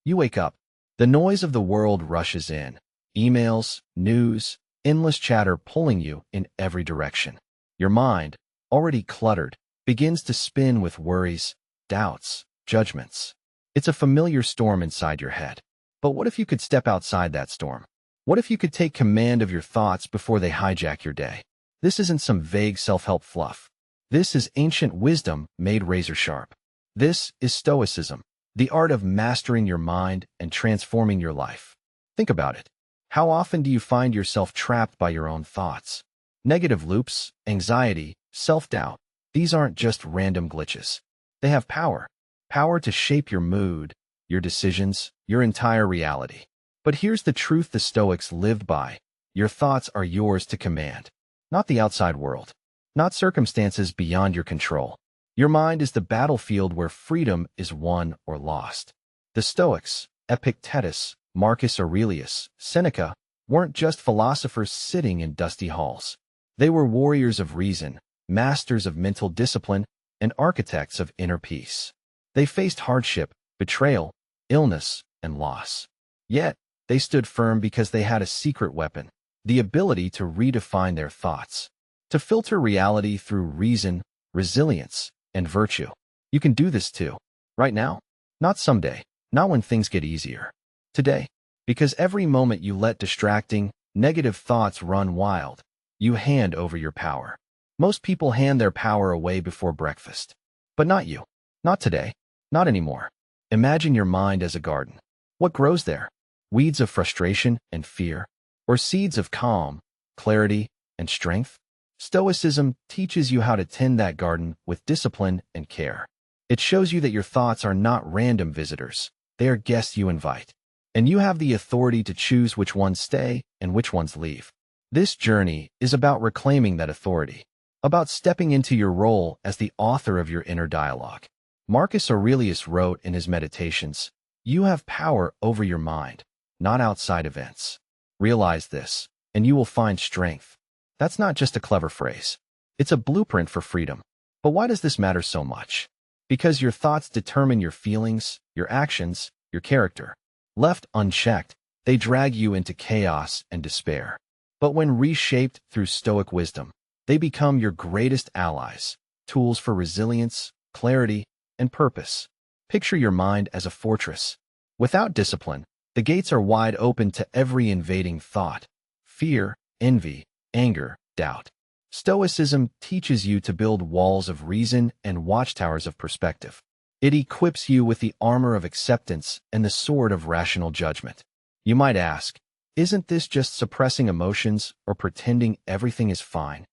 You wake up. The noise of the world rushes in. Emails, news, endless chatter pulling you in every direction. Your mind, already cluttered, begins to spin with worries, doubts, judgments. It's a familiar storm inside your head. But what if you could step outside that storm? What if you could take command of your thoughts before they hijack your day? This isn't some vague self-help fluff. This is ancient wisdom made razor-sharp. This is Stoicism, the art of mastering your mind and transforming your life. Think about it. How often do you find yourself trapped by your own thoughts? Negative loops, anxiety, self-doubt. These aren't just random glitches. They have power. Power to shape your mood, your decisions, your entire reality. But here's the truth the Stoics lived by. Your thoughts are yours to command, not the outside world, not circumstances beyond your control. Your mind is the battlefield where freedom is won or lost. The Stoics, Epictetus, Marcus Aurelius, Seneca, weren't just philosophers sitting in dusty halls. They were warriors of reason, masters of mental discipline, and architects of inner peace. They faced hardship, betrayal, illness, and loss. Yet, they stood firm because they had a secret weapon, the ability to redefine their thoughts, to filter reality through reason, resilience, and virtue. You can do this too. Right now. Not someday. Not when things get easier. Today. Because every moment you let distracting, negative thoughts run wild, you hand over your power. Most people hand their power away before breakfast. But not you. Not today. Not anymore. Imagine your mind as a garden. What grows there? Weeds of frustration and fear, or seeds of calm, clarity, and strength? Stoicism teaches you how to tend that garden with discipline and care. It shows you that your thoughts are not random visitors. They are guests you invite. And you have the authority to choose which ones stay and which ones leave. This journey is about reclaiming that authority, about stepping into your role as the author of your inner dialogue. Marcus Aurelius wrote in his Meditations, "You have power over your mind, not outside events. Realize this, and you will find strength." That's not just a clever phrase. It's a blueprint for freedom. But why does this matter so much? Because your thoughts determine your feelings, your actions, your character. Left unchecked, they drag you into chaos and despair. But when reshaped through Stoic wisdom, they become your greatest allies, tools for resilience, clarity, and purpose. Picture your mind as a fortress. Without discipline, the gates are wide open to every invading thought, fear, envy, anger, doubt. Stoicism teaches you to build walls of reason and watchtowers of perspective. It equips you with the armor of acceptance and the sword of rational judgment. You might ask, isn't this just suppressing emotions or pretending everything is fine?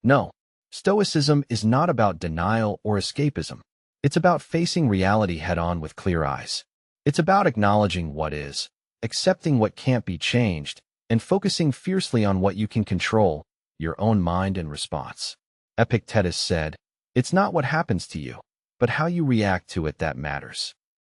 No. Stoicism is not about denial or escapism. It's about facing reality head-on with clear eyes. It's about acknowledging what is, accepting what can't be changed, and focusing fiercely on what you can control, your own mind and response. Epictetus said, "It's not what happens to you, but how you react to it that matters."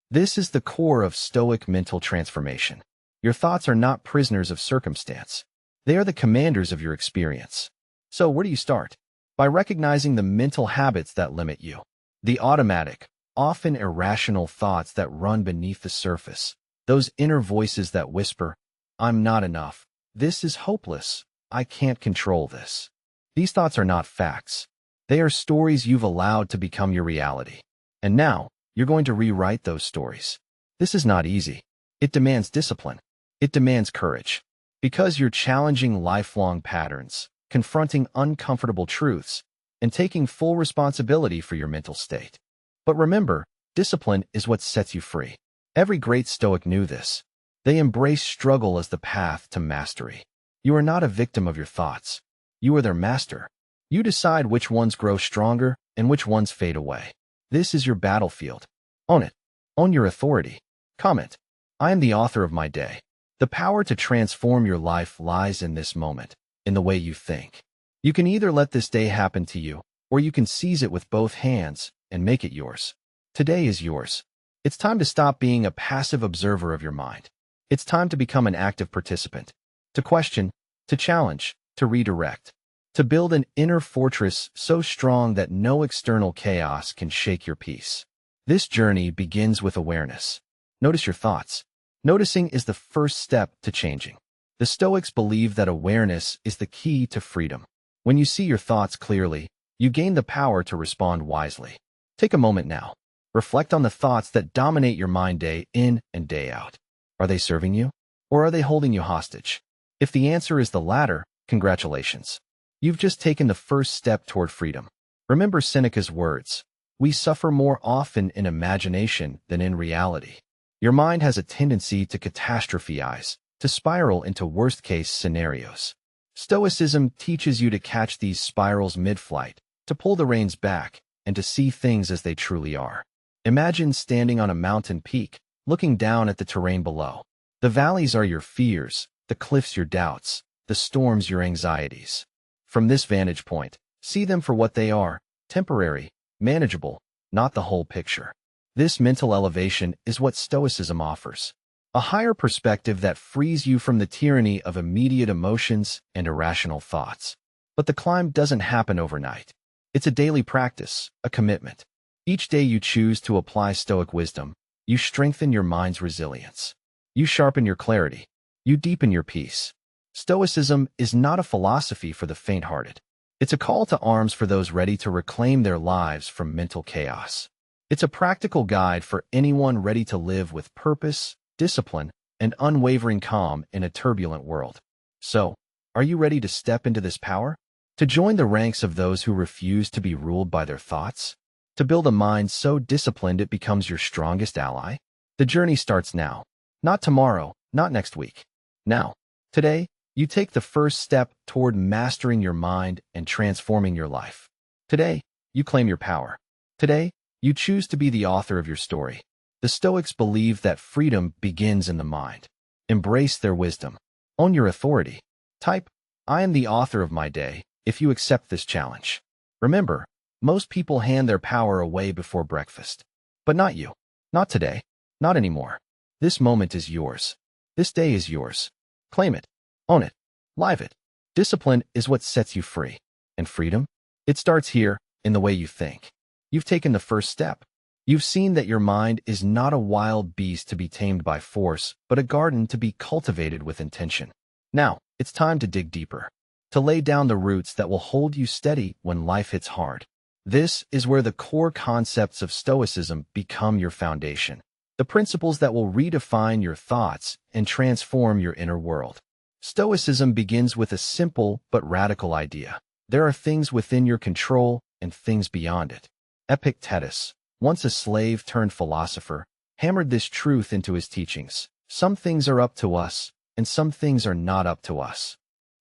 This is the core of Stoic mental transformation. Your thoughts are not prisoners of circumstance. They are the commanders of your experience. So where do you start? By recognizing the mental habits that limit you. The automatic, often irrational thoughts that run beneath the surface. Those inner voices that whisper, "I'm not enough. This is hopeless. I can't control this." These thoughts are not facts. They are stories you've allowed to become your reality. And now, you're going to rewrite those stories. This is not easy. It demands discipline. It demands courage. Because you're challenging lifelong patterns, confronting uncomfortable truths, and taking full responsibility for your mental state. But remember, discipline is what sets you free. Every great Stoic knew this. They embraced struggle as the path to mastery. You are not a victim of your thoughts. You are their master. You decide which ones grow stronger and which ones fade away. This is your battlefield. Own it. Own your authority. Comment. I am the author of my day. The power to transform your life lies in this moment, in the way you think. You can either let this day happen to you, or you can seize it with both hands and make it yours. Today is yours. It's time to stop being a passive observer of your mind. It's time to become an active participant. To question, to challenge, to redirect. To build an inner fortress so strong that no external chaos can shake your peace. This journey begins with awareness. Notice your thoughts. Noticing is the first step to changing. The Stoics believe that awareness is the key to freedom. When you see your thoughts clearly, you gain the power to respond wisely. Take a moment now. Reflect on the thoughts that dominate your mind day in and day out. Are they serving you? Or are they holding you hostage? If the answer is the latter, congratulations. You've just taken the first step toward freedom. Remember Seneca's words, "We suffer more often in imagination than in reality." Your mind has a tendency to catastrophize, to spiral into worst-case scenarios. Stoicism teaches you to catch these spirals mid-flight, to pull the reins back, and to see things as they truly are. Imagine standing on a mountain peak, looking down at the terrain below. The valleys are your fears, the cliffs your doubts, the storms your anxieties. From this vantage point, see them for what they are, temporary, manageable, not the whole picture. This mental elevation is what Stoicism offers. A higher perspective that frees you from the tyranny of immediate emotions and irrational thoughts. But the climb doesn't happen overnight. It's a daily practice, a commitment. Each day you choose to apply Stoic wisdom, you strengthen your mind's resilience. You sharpen your clarity. You deepen your peace. Stoicism is not a philosophy for the faint-hearted. It's a call to arms for those ready to reclaim their lives from mental chaos. It's a practical guide for anyone ready to live with purpose, discipline, and unwavering calm in a turbulent world. So, are you ready to step into this power? To join the ranks of those who refuse to be ruled by their thoughts? To build a mind so disciplined it becomes your strongest ally? The journey starts now. Not tomorrow, not next week. Now, today, you take the first step toward mastering your mind and transforming your life. Today, you claim your power. Today, you choose to be the author of your story. The Stoics believe that freedom begins in the mind. Embrace their wisdom. Own your authority. Type, "I am the author of my day," if you accept this challenge. Remember, most people hand their power away before breakfast. But not you. Not today. Not anymore. This moment is yours. This day is yours. Claim it. Own it. Live it. Discipline is what sets you free. And freedom? It starts here, in the way you think. You've taken the first step. You've seen that your mind is not a wild beast to be tamed by force, but a garden to be cultivated with intention. Now, it's time to dig deeper. To lay down the roots that will hold you steady when life hits hard. This is where the core concepts of Stoicism become your foundation. The principles that will redefine your thoughts and transform your inner world. Stoicism begins with a simple but radical idea. There are things within your control and things beyond it. Epictetus, once a slave turned philosopher, hammered this truth into his teachings. Some things are up to us, and some things are not up to us.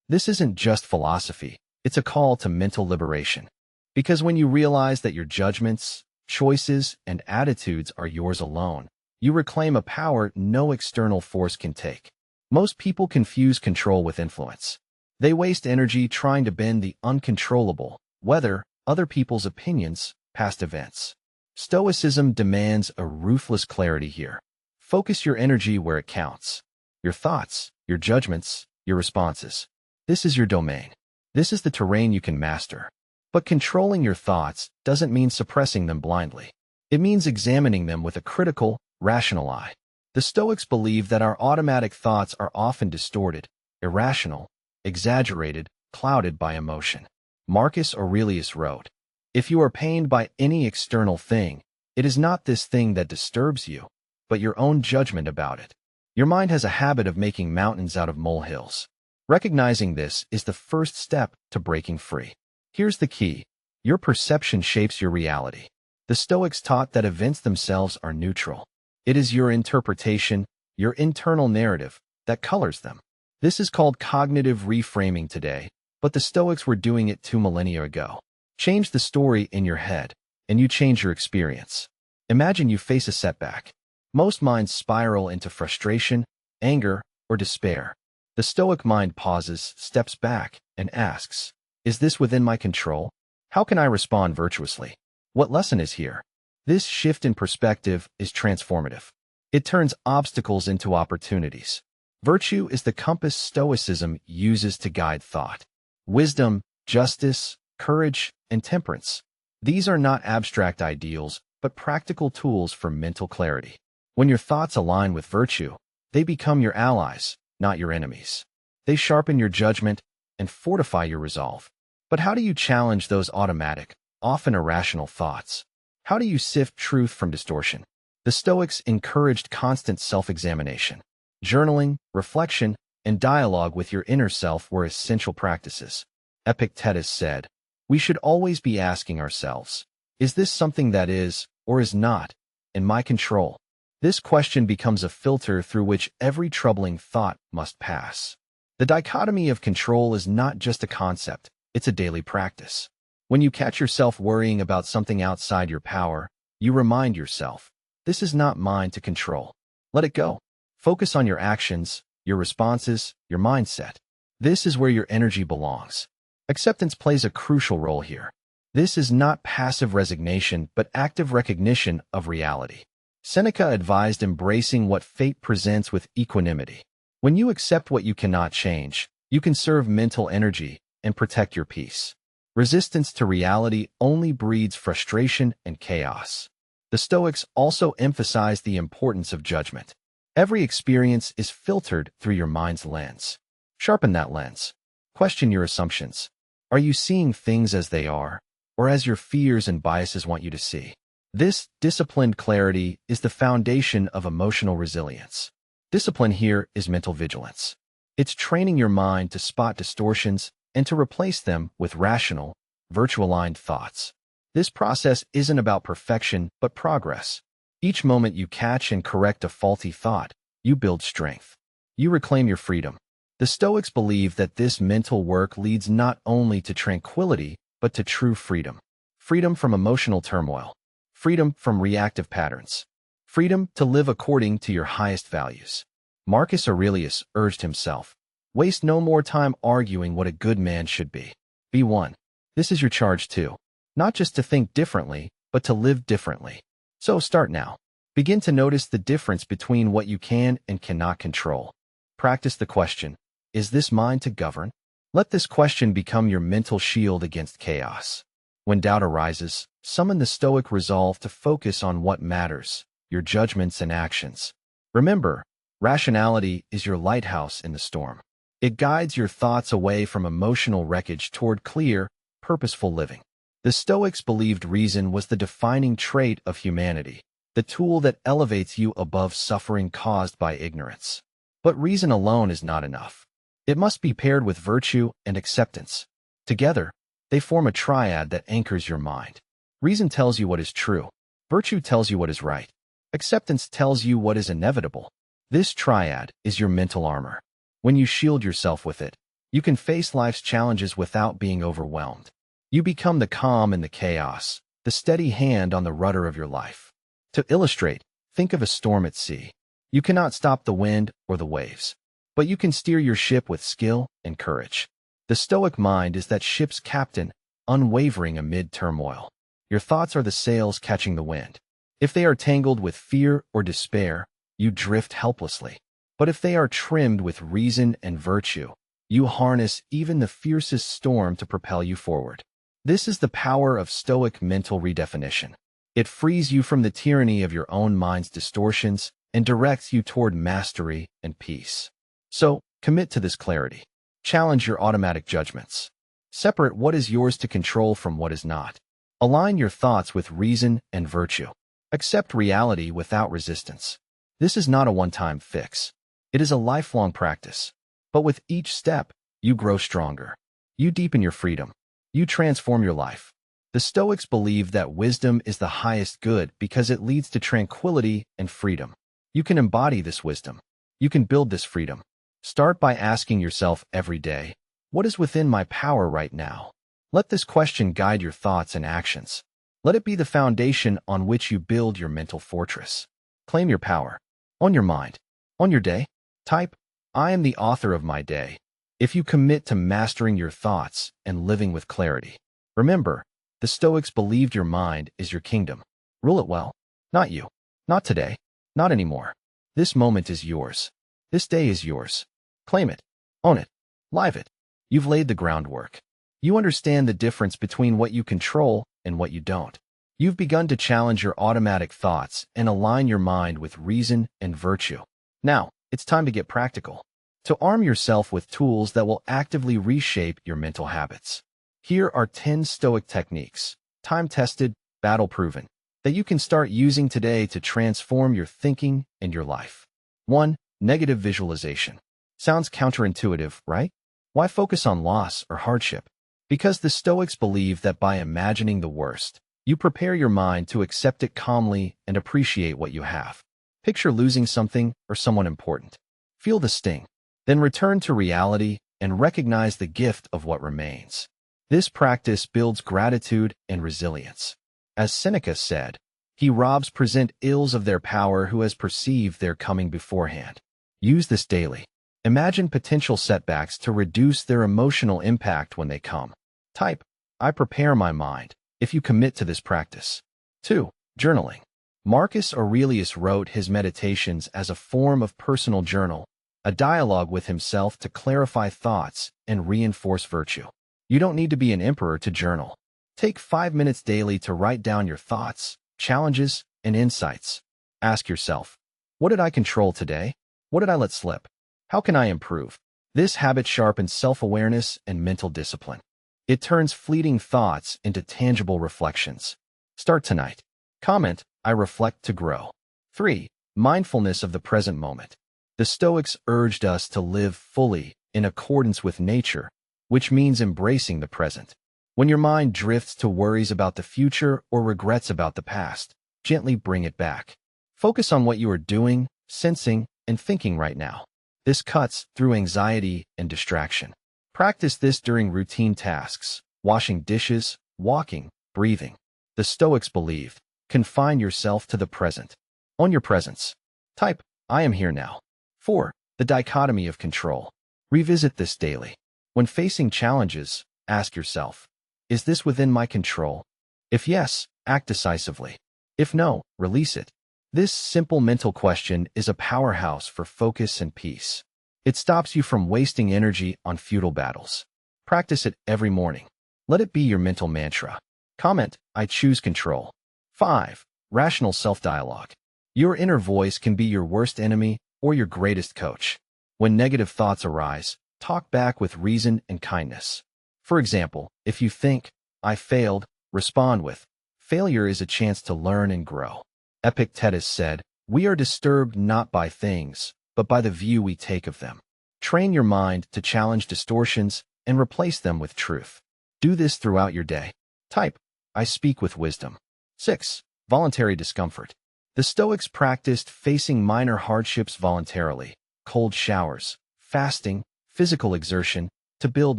This isn't just philosophy, it's a call to mental liberation. Because when you realize that your judgments, choices, and attitudes are yours alone, you reclaim a power no external force can take. Most people confuse control with influence. They waste energy trying to bend the uncontrollable, whether other people's opinions, past events. Stoicism demands a ruthless clarity here. Focus your energy where it counts. Your thoughts, your judgments, your responses. This is your domain. This is the terrain you can master. But controlling your thoughts doesn't mean suppressing them blindly. It means examining them with a critical, rational eye. The Stoics believe that our automatic thoughts are often distorted, irrational, exaggerated, clouded by emotion. Marcus Aurelius wrote, "If you are pained by any external thing, it is not this thing that disturbs you, but your own judgment about it." Your mind has a habit of making mountains out of molehills. Recognizing this is the first step to breaking free. Here's the key. Your perception shapes your reality. The Stoics taught that events themselves are neutral. It is your interpretation, your internal narrative, that colors them. This is called cognitive reframing today, but the Stoics were doing it 2 millennia ago. Change the story in your head, and you change your experience. Imagine you face a setback. Most minds spiral into frustration, anger, or despair. The Stoic mind pauses, steps back, and asks, "Is this within my control? How can I respond virtuously? What lesson is here?" This shift in perspective is transformative. It turns obstacles into opportunities. Virtue is the compass Stoicism uses to guide thought. Wisdom, justice, courage, and temperance. These are not abstract ideals, but practical tools for mental clarity. When your thoughts align with virtue, they become your allies, not your enemies. They sharpen your judgment and fortify your resolve. But how do you challenge those automatic, often irrational thoughts? How do you sift truth from distortion? The Stoics encouraged constant self-examination. Journaling, reflection, and dialogue with your inner self were essential practices. Epictetus said, "We should always be asking ourselves, is this something that is, or is not, in my control?" This question becomes a filter through which every troubling thought must pass. The dichotomy of control is not just a concept, it's a daily practice. When you catch yourself worrying about something outside your power, you remind yourself, this is not mine to control. Let it go. Focus on your actions, your responses, your mindset. This is where your energy belongs. Acceptance plays a crucial role here. This is not passive resignation, but active recognition of reality. Seneca advised embracing what fate presents with equanimity. When you accept what you cannot change, you conserve mental energy and protect your peace. Resistance to reality only breeds frustration and chaos. The Stoics also emphasize the importance of judgment. Every experience is filtered through your mind's lens. Sharpen that lens. Question your assumptions. Are you seeing things as they are, or as your fears and biases want you to see? This disciplined clarity is the foundation of emotional resilience. Discipline here is mental vigilance. It's training your mind to spot distortions and to replace them with rational, virtue-aligned thoughts. This process isn't about perfection, but progress. Each moment you catch and correct a faulty thought, you build strength. You reclaim your freedom. The Stoics believe that this mental work leads not only to tranquility, but to true freedom. Freedom from emotional turmoil. Freedom from reactive patterns. Freedom to live according to your highest values. Marcus Aurelius urged himself, waste no more time arguing what a good man should be. Be one. This is your charge too. Not just to think differently, but to live differently. So start now. Begin to notice the difference between what you can and cannot control. Practice the question, is this mine to govern? Let this question become your mental shield against chaos. When doubt arises, summon the Stoic resolve to focus on what matters, your judgments and actions. Remember, rationality is your lighthouse in the storm. It guides your thoughts away from emotional wreckage toward clear, purposeful living. The Stoics believed reason was the defining trait of humanity, the tool that elevates you above suffering caused by ignorance. But reason alone is not enough. It must be paired with virtue and acceptance. Together, they form a triad that anchors your mind. Reason tells you what is true. Virtue tells you what is right. Acceptance tells you what is inevitable. This triad is your mental armor. When you shield yourself with it, you can face life's challenges without being overwhelmed. You become the calm in the chaos, the steady hand on the rudder of your life. To illustrate, think of a storm at sea. You cannot stop the wind or the waves, but you can steer your ship with skill and courage. The Stoic mind is that ship's captain, unwavering amid turmoil. Your thoughts are the sails catching the wind. If they are tangled with fear or despair, you drift helplessly. But if they are trimmed with reason and virtue, you harness even the fiercest storm to propel you forward. This is the power of Stoic mental redefinition. It frees you from the tyranny of your own mind's distortions and directs you toward mastery and peace. So, commit to this clarity. Challenge your automatic judgments. Separate what is yours to control from what is not. Align your thoughts with reason and virtue. Accept reality without resistance. This is not a one-time fix. It is a lifelong practice. But with each step, you grow stronger. You deepen your freedom. You transform your life. The Stoics believe that wisdom is the highest good because it leads to tranquility and freedom. You can embody this wisdom. You can build this freedom. Start by asking yourself every day, what is within my power right now? Let this question guide your thoughts and actions. Let it be the foundation on which you build your mental fortress. Claim your power. On your mind. On your day. Type, I am the author of my day. If you commit to mastering your thoughts and living with clarity. Remember, the Stoics believed your mind is your kingdom. Rule it well. Not you. Not today. Not anymore. This moment is yours. This day is yours. Claim it. Own it. Live it. You've laid the groundwork. You understand the difference between what you control and what you don't. You've begun to challenge your automatic thoughts and align your mind with reason and virtue. Now, it's time to get practical. To arm yourself with tools that will actively reshape your mental habits. Here are 10 Stoic techniques, time-tested, battle-proven, that you can start using today to transform your thinking and your life. 1. Negative visualization. Sounds counterintuitive, right? Why focus on loss or hardship? Because the Stoics believe that by imagining the worst, you prepare your mind to accept it calmly and appreciate what you have. Picture losing something or someone important. Feel the sting. Then return to reality and recognize the gift of what remains. This practice builds gratitude and resilience. As Seneca said, he robs present ills of their power who has perceived their coming beforehand. Use this daily. Imagine potential setbacks to reduce their emotional impact when they come. Type, I prepare my mind, if you commit to this practice. 2. Journaling. Marcus Aurelius wrote his meditations as a form of personal journal, a dialogue with himself to clarify thoughts and reinforce virtue. You don't need to be an emperor to journal. Take 5 minutes daily to write down your thoughts, challenges, and insights. Ask yourself, what did I control today? What did I let slip? How can I improve? This habit sharpens self-awareness and mental discipline. It turns fleeting thoughts into tangible reflections. Start tonight. Comment, I reflect to grow. 3. Mindfulness of the present moment. The Stoics urged us to live fully in accordance with nature, which means embracing the present. When your mind drifts to worries about the future or regrets about the past, gently bring it back. Focus on what you are doing, sensing, and thinking right now. This cuts through anxiety and distraction. Practice this during routine tasks, washing dishes, walking, breathing. The Stoics believed, confine yourself to the present. Own your presence. Type, I am here now. 4. The dichotomy of control. Revisit this daily. When facing challenges, ask yourself, is this within my control? If yes, act decisively. If no, release it. This simple mental question is a powerhouse for focus and peace. It stops you from wasting energy on futile battles. Practice it every morning. Let it be your mental mantra. Comment, I choose control. 5. Rational self-dialogue. Your inner voice can be your worst enemy or your greatest coach. When negative thoughts arise, talk back with reason and kindness. For example, if you think, I failed, respond with, failure is a chance to learn and grow. Epictetus said, we are disturbed not by things, but by the view we take of them. Train your mind to challenge distortions and replace them with truth. Do this throughout your day. Type, I speak with wisdom. 6. Voluntary discomfort. The Stoics practiced facing minor hardships voluntarily, cold showers, fasting, physical exertion, to build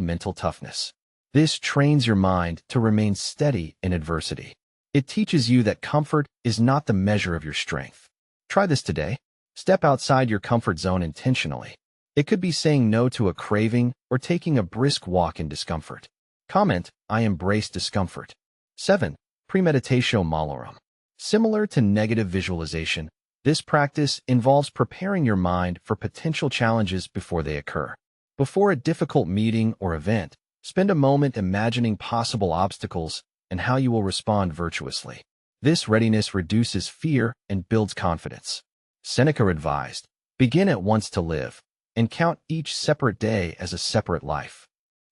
mental toughness. This trains your mind to remain steady in adversity. It teaches you that comfort is not the measure of your strength. Try this today. Step outside your comfort zone intentionally. It could be saying no to a craving or taking a brisk walk in discomfort. Comment, I embrace discomfort. 7. Premeditatio malorum. Similar to negative visualization, this practice involves preparing your mind for potential challenges before they occur. Before a difficult meeting or event, spend a moment imagining possible obstacles and how you will respond virtuously. This readiness reduces fear and builds confidence. Seneca advised, begin at once to live, and count each separate day as a separate life.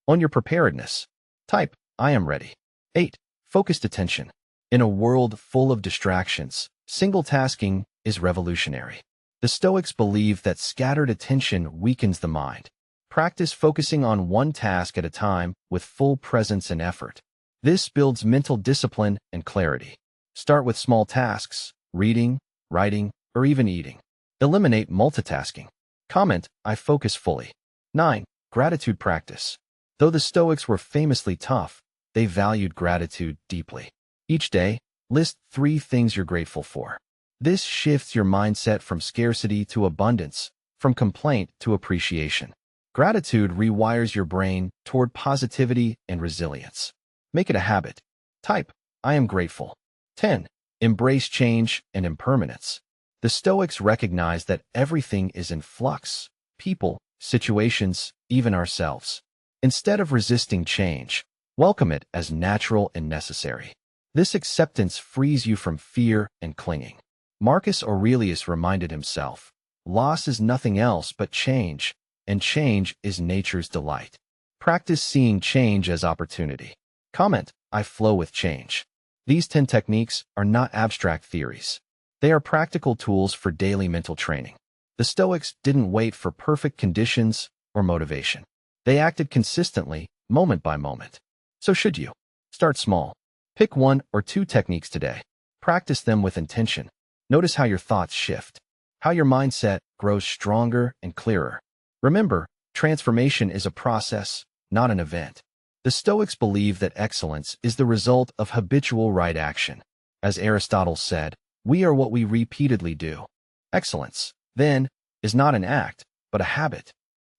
On your preparedness, type, I am ready. 8. Focused attention. In a world full of distractions, single tasking is revolutionary. The Stoics believe that scattered attention weakens the mind. Practice focusing on one task at a time with full presence and effort. This builds mental discipline and clarity. Start with small tasks, reading, writing, or even eating. Eliminate multitasking. Comment, I focus fully. 9. Gratitude practice. Though the Stoics were famously tough, they valued gratitude deeply. Each day, list 3 things you're grateful for. This shifts your mindset from scarcity to abundance, from complaint to appreciation. Gratitude rewires your brain toward positivity and resilience. Make it a habit. Type, I am grateful. 10. Embrace change and impermanence. The Stoics recognize that everything is in flux, people, situations, even ourselves. Instead of resisting change, welcome it as natural and necessary. This acceptance frees you from fear and clinging. Marcus Aurelius reminded himself, "Loss is nothing else but change, and change is nature's delight." Practice seeing change as opportunity. Comment, I flow with change. These 10 techniques are not abstract theories. They are practical tools for daily mental training. The Stoics didn't wait for perfect conditions or motivation. They acted consistently, moment by moment. So should you. Start small. Pick 1 or 2 techniques today. Practice them with intention. Notice how your thoughts shift, how your mindset grows stronger and clearer. Remember, transformation is a process, not an event. The Stoics believe that excellence is the result of habitual right action. As Aristotle said, we are what we repeatedly do. Excellence, then, is not an act, but a habit.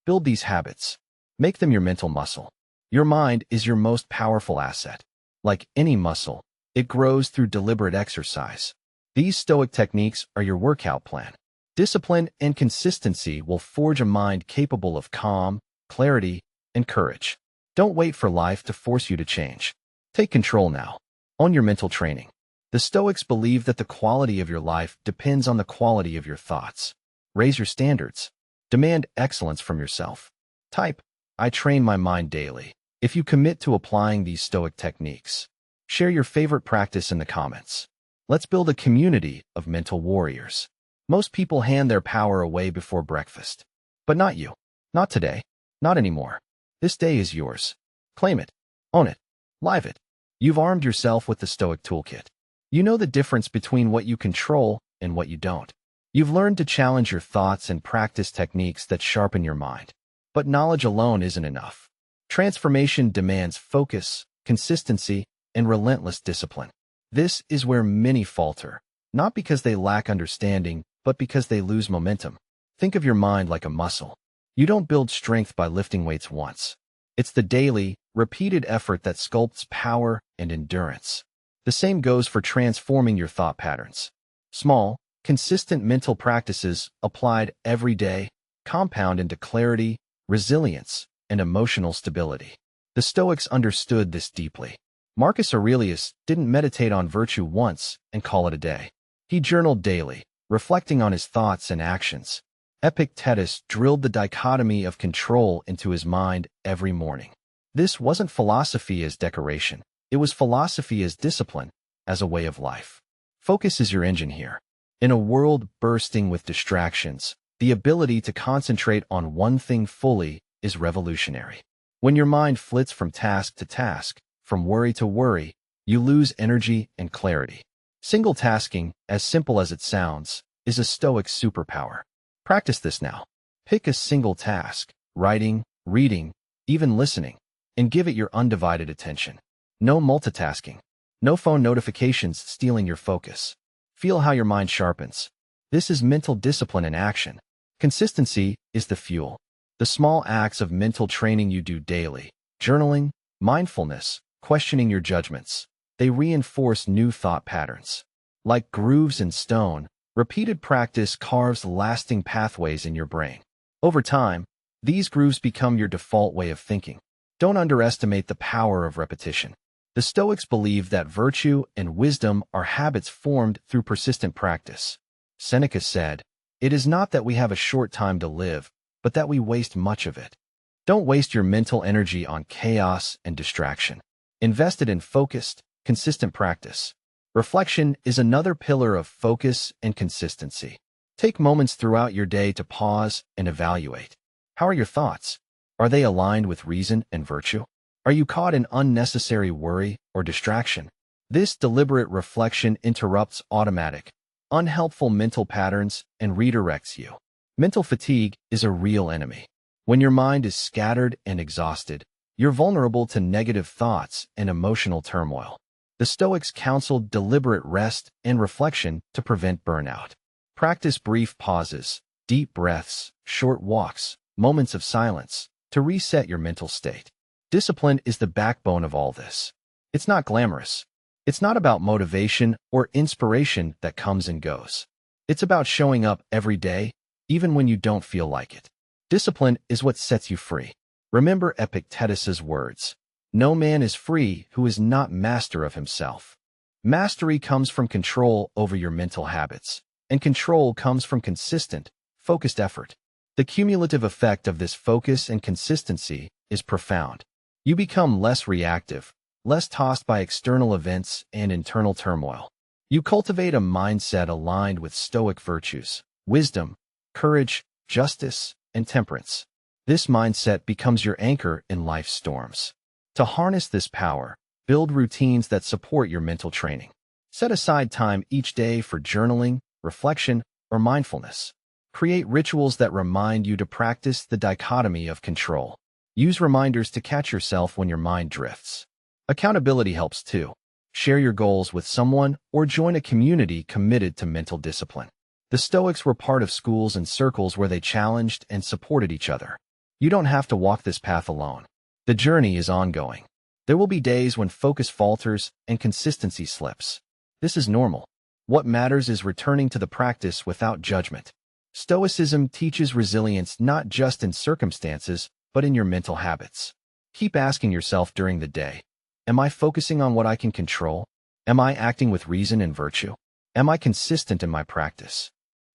Build these habits. Make them your mental muscle. Your mind is your most powerful asset. Like any muscle, it grows through deliberate exercise. These Stoic techniques are your workout plan. Discipline and consistency will forge a mind capable of calm, clarity, and courage. Don't wait for life to force you to change. Take control now. Own your mental training. The Stoics believe that the quality of your life depends on the quality of your thoughts. Raise your standards. Demand excellence from yourself. Type, I train my mind daily, if you commit to applying these Stoic techniques. Share your favorite practice in the comments. Let's build a community of mental warriors. Most people hand their power away before breakfast. But not you. Not today. Not anymore. This day is yours. Claim it. Own it. Live it. You've armed yourself with the Stoic toolkit. You know the difference between what you control and what you don't. You've learned to challenge your thoughts and practice techniques that sharpen your mind. But knowledge alone isn't enough. Transformation demands focus, consistency, and relentless discipline. This is where many falter, not because they lack understanding, but because they lose momentum. Think of your mind like a muscle. You don't build strength by lifting weights once. It's the daily, repeated effort that sculpts power and endurance. The same goes for transforming your thought patterns. Small, consistent mental practices applied every day compound into clarity, resilience, and emotional stability. The Stoics understood this deeply. Marcus Aurelius didn't meditate on virtue once and call it a day. He journaled daily, reflecting on his thoughts and actions. Epictetus drilled the dichotomy of control into his mind every morning. This wasn't philosophy as decoration. It was philosophy as discipline, as a way of life. Focus is your engine here. In a world bursting with distractions, the ability to concentrate on one thing fully is revolutionary. When your mind flits from task to task, from worry to worry, you lose energy and clarity. Single tasking, as simple as it sounds, is a Stoic superpower. Practice this now. Pick a single task, writing, reading, even listening, and give it your undivided attention. No multitasking. No phone notifications stealing your focus. Feel how your mind sharpens. This is mental discipline in action. Consistency is the fuel. The small acts of mental training you do daily, journaling, mindfulness, questioning your judgments, they reinforce new thought patterns. Like grooves in stone, repeated practice carves lasting pathways in your brain. Over time, these grooves become your default way of thinking. Don't underestimate the power of repetition. The Stoics believe that virtue and wisdom are habits formed through persistent practice. Seneca said, "It is not that we have a short time to live, but that we waste much of it." Don't waste your mental energy on chaos and distraction. Invest it in focused, consistent practice. Reflection is another pillar of focus and consistency. Take moments throughout your day to pause and evaluate. How are your thoughts? Are they aligned with reason and virtue? Are you caught in unnecessary worry or distraction? This deliberate reflection interrupts automatic, unhelpful mental patterns and redirects you. Mental fatigue is a real enemy. When your mind is scattered and exhausted, you're vulnerable to negative thoughts and emotional turmoil. The Stoics counseled deliberate rest and reflection to prevent burnout. Practice brief pauses, deep breaths, short walks, moments of silence to reset your mental state. Discipline is the backbone of all this. It's not glamorous. It's not about motivation or inspiration that comes and goes. It's about showing up every day, even when you don't feel like it. Discipline is what sets you free. Remember Epictetus's words, "No man is free who is not master of himself." Mastery comes from control over your mental habits, and control comes from consistent, focused effort. The cumulative effect of this focus and consistency is profound. You become less reactive, less tossed by external events and internal turmoil. You cultivate a mindset aligned with Stoic virtues, wisdom, courage, justice, and temperance. This mindset becomes your anchor in life's storms. To harness this power, build routines that support your mental training. Set aside time each day for journaling, reflection, or mindfulness. Create rituals that remind you to practice the dichotomy of control. Use reminders to catch yourself when your mind drifts. Accountability helps too. Share your goals with someone or join a community committed to mental discipline. The Stoics were part of schools and circles where they challenged and supported each other. You don't have to walk this path alone. The journey is ongoing. There will be days when focus falters and consistency slips. This is normal. What matters is returning to the practice without judgment. Stoicism teaches resilience not just in circumstances, but in your mental habits. Keep asking yourself during the day, am I focusing on what I can control? Am I acting with reason and virtue? Am I consistent in my practice?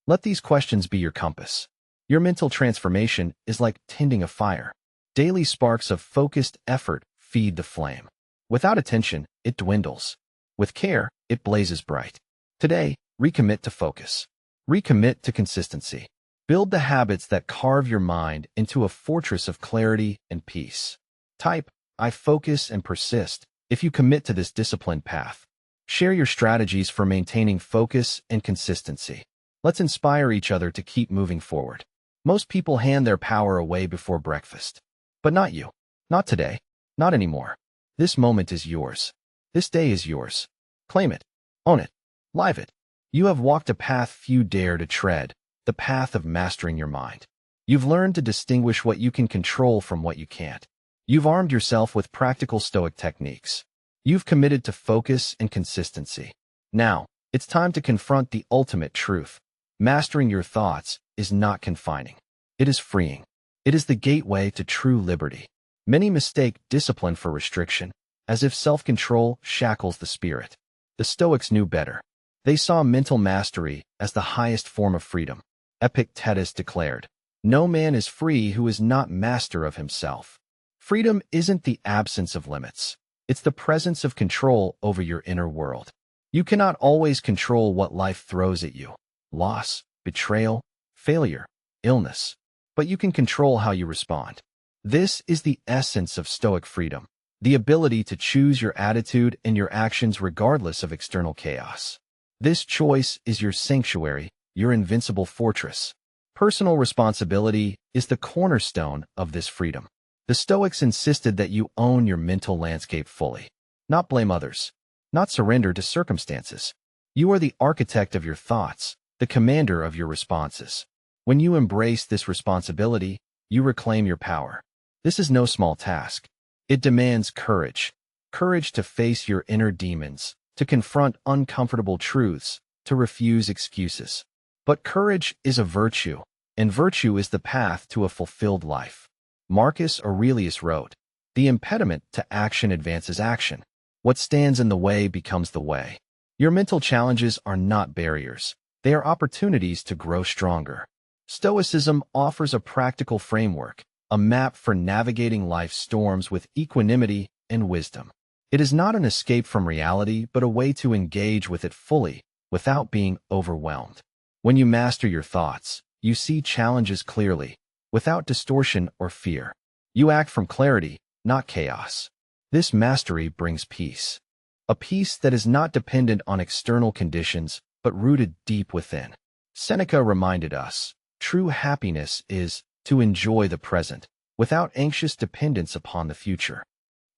Let these questions be your compass. Your mental transformation is like tending a fire. Daily sparks of focused effort feed the flame. Without attention, it dwindles. With care, it blazes bright. Today, recommit to focus. Recommit to consistency. Build the habits that carve your mind into a fortress of clarity and peace. Type, I focus and persist, if you commit to this disciplined path. Share your strategies for maintaining focus and consistency. Let's inspire each other to keep moving forward. Most people hand their power away before breakfast. But not you. Not today. Not anymore. This moment is yours. This day is yours. Claim it. Own it. Live it. You have walked a path few dare to tread, the path of mastering your mind. You've learned to distinguish what you can control from what you can't. You've armed yourself with practical Stoic techniques. You've committed to focus and consistency. Now, it's time to confront the ultimate truth. Mastering your thoughts is not confining. It is freeing. It is the gateway to true liberty. Many mistake discipline for restriction, as if self-control shackles the spirit. The Stoics knew better. They saw mental mastery as the highest form of freedom. Epictetus declared, "No man is free who is not master of himself." Freedom isn't the absence of limits. It's the presence of control over your inner world. You cannot always control what life throws at you. Loss, betrayal, failure, illness. But you can control how you respond. This is the essence of Stoic freedom, the ability to choose your attitude and your actions regardless of external chaos. This choice is your sanctuary, your invincible fortress. Personal responsibility is the cornerstone of this freedom. The Stoics insisted that you own your mental landscape fully, not blame others, not surrender to circumstances. You are the architect of your thoughts, the commander of your responses. When you embrace this responsibility, you reclaim your power. This is no small task. It demands courage. Courage to face your inner demons, to confront uncomfortable truths, to refuse excuses. But courage is a virtue, and virtue is the path to a fulfilled life. Marcus Aurelius wrote, "The impediment to action advances action. What stands in the way becomes the way." Your mental challenges are not barriers. They are opportunities to grow stronger. Stoicism offers a practical framework, a map for navigating life's storms with equanimity and wisdom. It is not an escape from reality, but a way to engage with it fully, without being overwhelmed. When you master your thoughts, you see challenges clearly, without distortion or fear. You act from clarity, not chaos. This mastery brings peace. A peace that is not dependent on external conditions, but rooted deep within. Seneca reminded us, true happiness is to enjoy the present, without anxious dependence upon the future.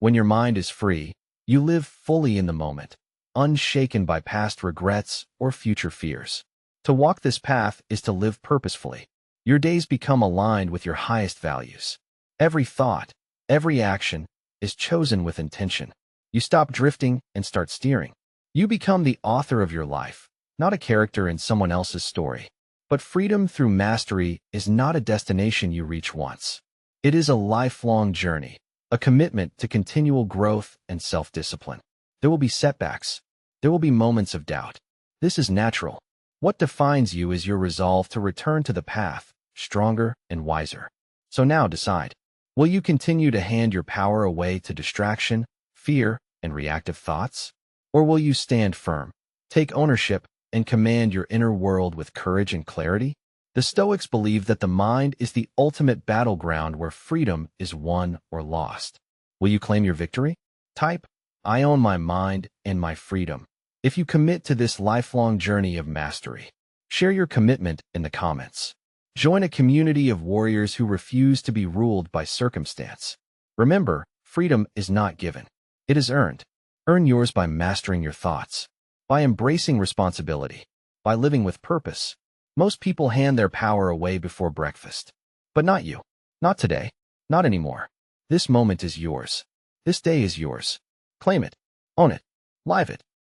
When your mind is free, you live fully in the moment, unshaken by past regrets or future fears. To walk this path is to live purposefully. Your days become aligned with your highest values. Every thought, every action is chosen with intention. You stop drifting and start steering. You become the author of your life, not a character in someone else's story. But freedom through mastery is not a destination you reach once. It is a lifelong journey, a commitment to continual growth and self-discipline. There will be setbacks, There will be moments of doubt. This is natural. What defines you is your resolve to return to the path, stronger and wiser. So now decide. Will you continue to hand your power away to distraction, fear, and reactive thoughts? Or will you stand firm, take ownership, and command your inner world with courage and clarity? The Stoics believe that the mind is the ultimate battleground where freedom is won or lost. Will you claim your victory? Type, "I own my mind and my freedom," if you commit to this lifelong journey of mastery. Share your commitment in the comments. Join a community of warriors who refuse to be ruled by circumstance. Remember, freedom is not given. It is earned. Earn yours by mastering your thoughts, by embracing responsibility, by living with purpose. Most people hand their power away before breakfast. But not you. Not today. Not anymore. This moment is yours. This day is yours. Claim it. Own it. Live it.